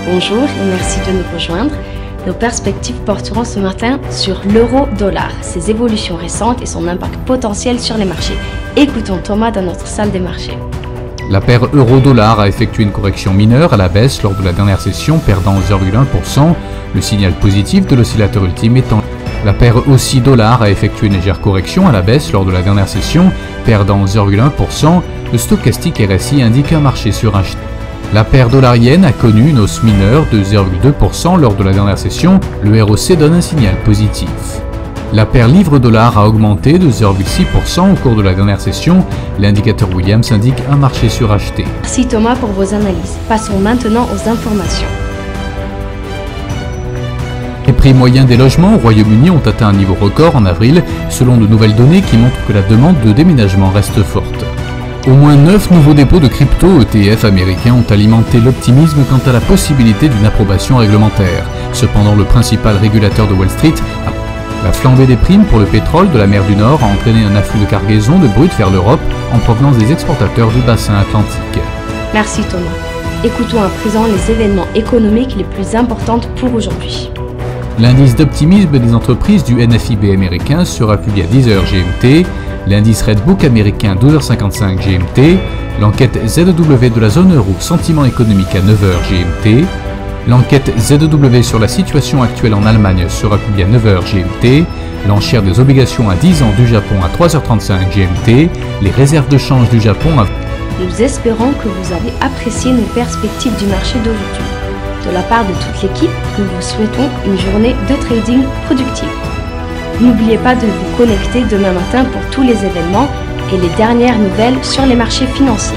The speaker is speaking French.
Bonjour et merci de nous rejoindre. Nos perspectives porteront ce matin sur l'euro-dollar, ses évolutions récentes et son impact potentiel sur les marchés. Écoutons Thomas dans notre salle des marchés. La paire euro-dollar a effectué une correction mineure à la baisse lors de la dernière session, perdant 0,1%, le signal positif de l'oscillateur ultime étant. La paire Aussie-dollar a effectué une légère correction à la baisse lors de la dernière session, perdant 0,1%, le stochastique RSI indique un marché suracheté. La paire dollar-yen a connu une hausse mineure de 0,2% lors de la dernière session, le ROC donne un signal positif. La paire livre-dollar a augmenté de 0,6% au cours de la dernière session, l'indicateur Williams indique un marché suracheté. Merci Thomas pour vos analyses. Passons maintenant aux informations. Les prix moyens des logements au Royaume-Uni ont atteint un niveau record en avril, selon de nouvelles données qui montrent que la demande de déménagement reste forte. Au moins 9 nouveaux dépôts de crypto ETF américains ont alimenté l'optimisme quant à la possibilité d'une approbation réglementaire. Cependant, le principal régulateur de Wall Street la flambée des primes pour le pétrole de la mer du Nord a entraîné un afflux de cargaisons de brut vers l'Europe en provenance des exportateurs du bassin atlantique. Merci Thomas. Écoutons à présent les événements économiques les plus importants pour aujourd'hui. L'indice d'optimisme des entreprises du NFIB américain sera publié à 10h GMT, l'indice Redbook américain 12h55 GMT, l'enquête ZEW de la zone euro sentiment économique à 9h GMT, l'enquête ZEW sur la situation actuelle en Allemagne sera publiée à 9h GMT, l'enchère des obligations à 10 ans du Japon à 3h35 GMT, les réserves de change du Japon à... Nous espérons que vous avez apprécié nos perspectives du marché d'aujourd'hui. De la part de toute l'équipe, nous vous souhaitons une journée de trading productive. N'oubliez pas de vous connecter demain matin pour tous les événements et les dernières nouvelles sur les marchés financiers.